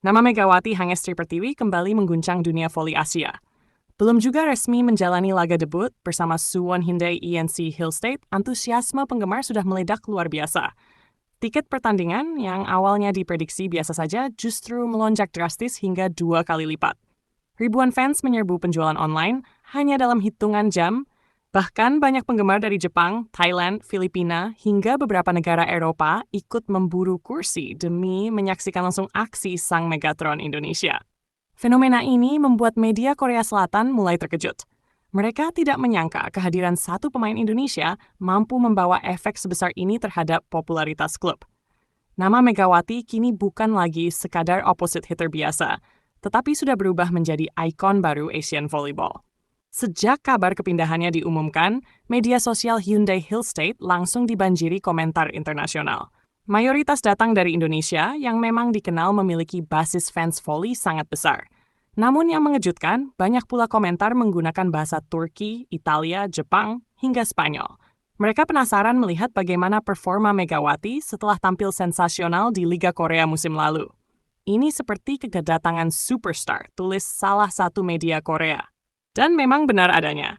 Nama Megawati Hangestri Pertiwi kembali mengguncang dunia voli Asia. Belum juga resmi menjalani laga debut bersama Suwon Hyundai ENC Hill State, antusiasme penggemar sudah meledak luar biasa. Tiket pertandingan yang awalnya diprediksi biasa saja justru melonjak drastis hingga 2 kali lipat. Ribuan fans menyerbu penjualan online hanya dalam hitungan jam. Bahkan banyak penggemar dari Jepang, Thailand, Filipina, hingga beberapa negara Eropa ikut memburu kursi demi menyaksikan langsung aksi sang Megatron Indonesia. Fenomena ini membuat media Korea Selatan mulai terkejut. Mereka tidak menyangka kehadiran satu pemain Indonesia mampu membawa efek sebesar ini terhadap popularitas klub. Nama Megawati kini bukan lagi sekadar opposite hitter biasa, tetapi sudah berubah menjadi ikon baru Asian Volleyball. Sejak kabar kepindahannya diumumkan, media sosial Hyundai Hill State langsung dibanjiri komentar internasional. Mayoritas datang dari Indonesia yang memang dikenal memiliki basis fans volley sangat besar. Namun yang mengejutkan, banyak pula komentar menggunakan bahasa Turki, Italia, Jepang, hingga Spanyol. Mereka penasaran melihat bagaimana performa Megawati setelah tampil sensasional di Liga Korea musim lalu. Ini seperti kedatangan superstar, tulis salah satu media Korea. Dan memang benar adanya.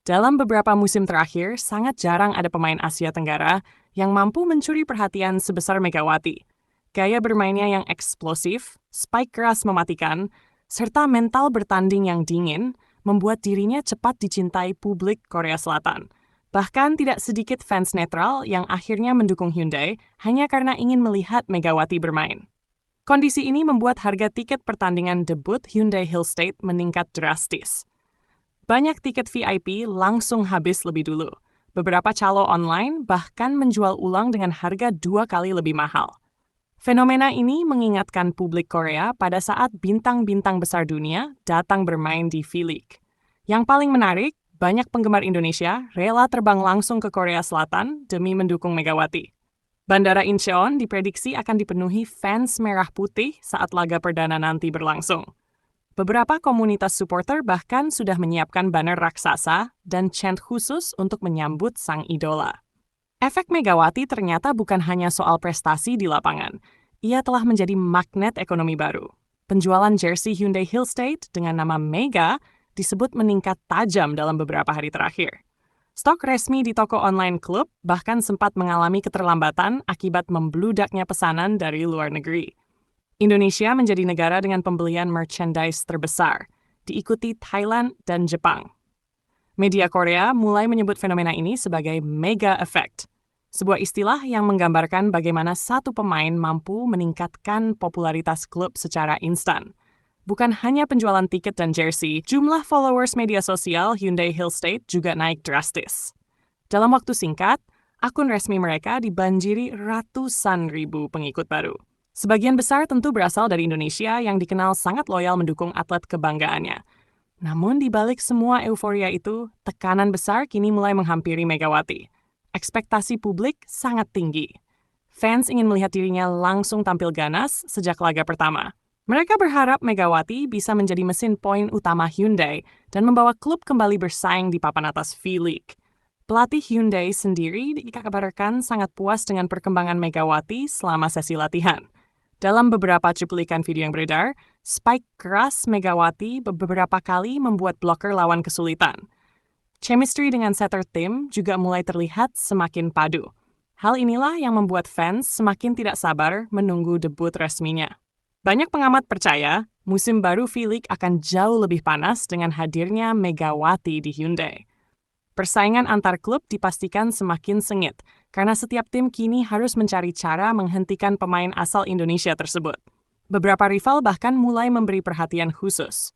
Dalam beberapa musim terakhir, sangat jarang ada pemain Asia Tenggara yang mampu mencuri perhatian sebesar Megawati. Gaya bermainnya yang eksplosif, spike keras mematikan, serta mental bertanding yang dingin membuat dirinya cepat dicintai publik Korea Selatan. Bahkan tidak sedikit fans netral yang akhirnya mendukung Hyundai hanya karena ingin melihat Megawati bermain. Kondisi ini membuat harga tiket pertandingan debut Hyundai Hill State meningkat drastis. Banyak tiket VIP langsung habis lebih dulu. Beberapa calo online bahkan menjual ulang dengan harga 2 kali lebih mahal. Fenomena ini mengingatkan publik Korea pada saat bintang-bintang besar dunia datang bermain di V-League. Yang paling menarik, banyak penggemar Indonesia rela terbang langsung ke Korea Selatan demi mendukung Megawati. Bandara Incheon diprediksi akan dipenuhi fans merah putih saat laga perdana nanti berlangsung. Beberapa komunitas supporter bahkan sudah menyiapkan banner raksasa dan chant khusus untuk menyambut sang idola. Efek Megawati ternyata bukan hanya soal prestasi di lapangan. Ia telah menjadi magnet ekonomi baru. Penjualan jersey Hyundai Hill State dengan nama Mega disebut meningkat tajam dalam beberapa hari terakhir. Stok resmi di toko online klub bahkan sempat mengalami keterlambatan akibat membludaknya pesanan dari luar negeri. Indonesia menjadi negara dengan pembelian merchandise terbesar, diikuti Thailand dan Jepang. Media Korea mulai menyebut fenomena ini sebagai mega effect, sebuah istilah yang menggambarkan bagaimana satu pemain mampu meningkatkan popularitas klub secara instan. Bukan hanya penjualan tiket dan jersey, jumlah followers media sosial Hyundai Hill State juga naik drastis. Dalam waktu singkat, akun resmi mereka dibanjiri ratusan ribu pengikut baru. Sebagian besar tentu berasal dari Indonesia yang dikenal sangat loyal mendukung atlet kebanggaannya. Namun di balik semua euforia itu, tekanan besar kini mulai menghampiri Megawati. Ekspektasi publik sangat tinggi. Fans ingin melihat dirinya langsung tampil ganas sejak laga pertama. Mereka berharap Megawati bisa menjadi mesin poin utama Hyundai dan membawa klub kembali bersaing di papan atas V-League. Pelatih Hyundai sendiri dikabarkan sangat puas dengan perkembangan Megawati selama sesi latihan. Dalam beberapa cuplikan video yang beredar, spike keras Megawati beberapa kali membuat blocker lawan kesulitan. Chemistry dengan setter tim juga mulai terlihat semakin padu. Hal inilah yang membuat fans semakin tidak sabar menunggu debut resminya. Banyak pengamat percaya, musim baru V-League akan jauh lebih panas dengan hadirnya Megawati di Hyundai. Persaingan antar klub dipastikan semakin sengit, karena setiap tim kini harus mencari cara menghentikan pemain asal Indonesia tersebut. Beberapa rival bahkan mulai memberi perhatian khusus.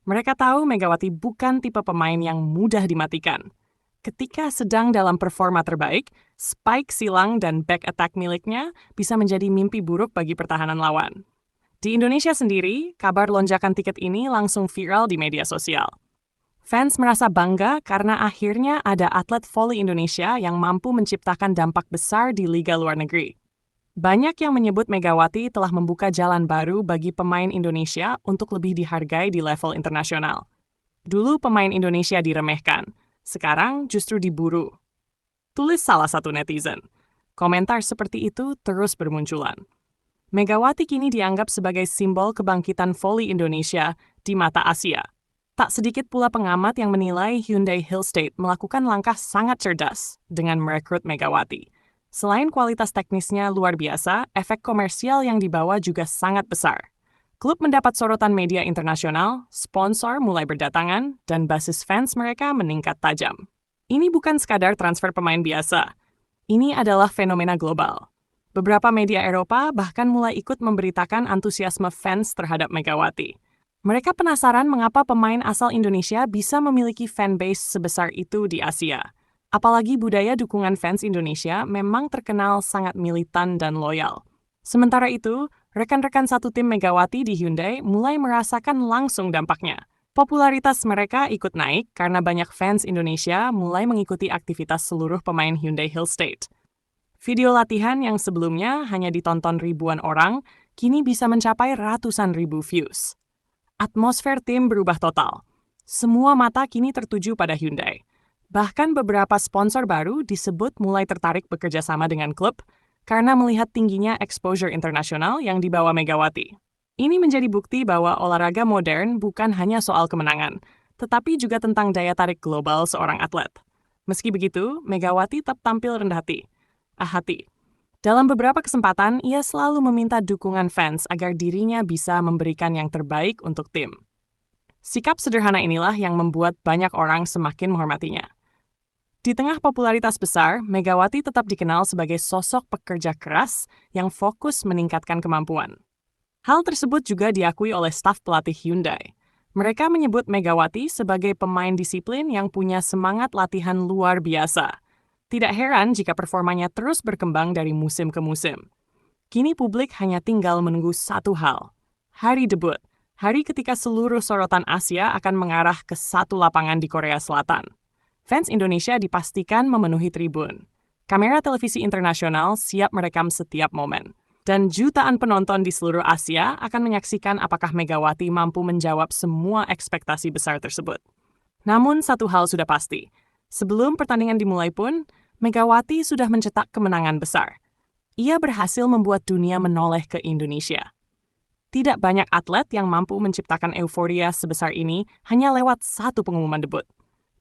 Mereka tahu Megawati bukan tipe pemain yang mudah dimatikan. Ketika sedang dalam performa terbaik, spike silang dan back attack miliknya bisa menjadi mimpi buruk bagi pertahanan lawan. Di Indonesia sendiri, kabar lonjakan tiket ini langsung viral di media sosial. Fans merasa bangga karena akhirnya ada atlet voli Indonesia yang mampu menciptakan dampak besar di liga luar negeri. Banyak yang menyebut Megawati telah membuka jalan baru bagi pemain Indonesia untuk lebih dihargai di level internasional. Dulu pemain Indonesia diremehkan, sekarang justru diburu. Tulis salah satu netizen. Komentar seperti itu terus bermunculan. Megawati kini dianggap sebagai simbol kebangkitan voli Indonesia di mata Asia. Tak sedikit pula pengamat yang menilai Hyundai Hillstate melakukan langkah sangat cerdas dengan merekrut Megawati. Selain kualitas teknisnya luar biasa, efek komersial yang dibawa juga sangat besar. Klub mendapat sorotan media internasional, sponsor mulai berdatangan, dan basis fans mereka meningkat tajam. Ini bukan sekadar transfer pemain biasa. Ini adalah fenomena global. Beberapa media Eropa bahkan mulai ikut memberitakan antusiasme fans terhadap Megawati. Mereka penasaran mengapa pemain asal Indonesia bisa memiliki fanbase sebesar itu di Asia. Apalagi budaya dukungan fans Indonesia memang terkenal sangat militan dan loyal. Sementara itu, rekan-rekan satu tim Megawati di Hyundai mulai merasakan langsung dampaknya. Popularitas mereka ikut naik karena banyak fans Indonesia mulai mengikuti aktivitas seluruh pemain Hyundai Hillstate. Video latihan yang sebelumnya hanya ditonton ribuan orang, kini bisa mencapai ratusan ribu views. Atmosfer tim berubah total. Semua mata kini tertuju pada Hyundai. Bahkan beberapa sponsor baru disebut mulai tertarik bekerja sama dengan klub karena melihat tingginya exposure internasional yang dibawa Megawati. Ini menjadi bukti bahwa olahraga modern bukan hanya soal kemenangan, tetapi juga tentang daya tarik global seorang atlet. Meski begitu, Megawati tetap tampil rendah hati. Dalam beberapa kesempatan, ia selalu meminta dukungan fans agar dirinya bisa memberikan yang terbaik untuk tim. Sikap sederhana inilah yang membuat banyak orang semakin menghormatinya. Di tengah popularitas besar, Megawati tetap dikenal sebagai sosok pekerja keras yang fokus meningkatkan kemampuan. Hal tersebut juga diakui oleh staf pelatih Hyundai. Mereka menyebut Megawati sebagai pemain disiplin yang punya semangat latihan luar biasa. Tidak heran jika performanya terus berkembang dari musim ke musim. Kini publik hanya tinggal menunggu satu hal. Hari debut, hari ketika seluruh sorotan Asia akan mengarah ke satu lapangan di Korea Selatan. Fans Indonesia dipastikan memenuhi tribun. Kamera televisi internasional siap merekam setiap momen. Dan jutaan penonton di seluruh Asia akan menyaksikan apakah Megawati mampu menjawab semua ekspektasi besar tersebut. Namun satu hal sudah pasti. Sebelum pertandingan dimulai pun, Megawati sudah mencetak kemenangan besar. Ia berhasil membuat dunia menoleh ke Indonesia. Tidak banyak atlet yang mampu menciptakan euforia sebesar ini hanya lewat satu pengumuman debut.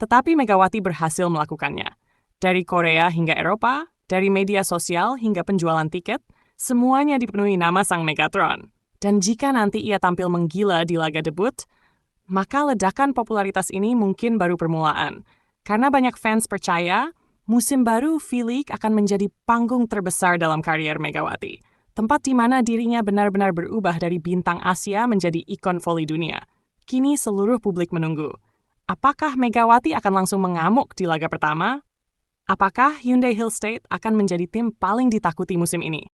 Tetapi Megawati berhasil melakukannya. Dari Korea hingga Eropa, dari media sosial hingga penjualan tiket, semuanya dipenuhi nama sang Megatron. Dan jika nanti ia tampil menggila di laga debut, maka ledakan popularitas ini mungkin baru permulaan. Karena banyak fans percaya, musim baru V-League akan menjadi panggung terbesar dalam karier Megawati. Tempat di mana dirinya benar-benar berubah dari bintang Asia menjadi ikon voli dunia. Kini seluruh publik menunggu. Apakah Megawati akan langsung mengamuk di laga pertama? Apakah Hyundai Hillstate akan menjadi tim paling ditakuti musim ini?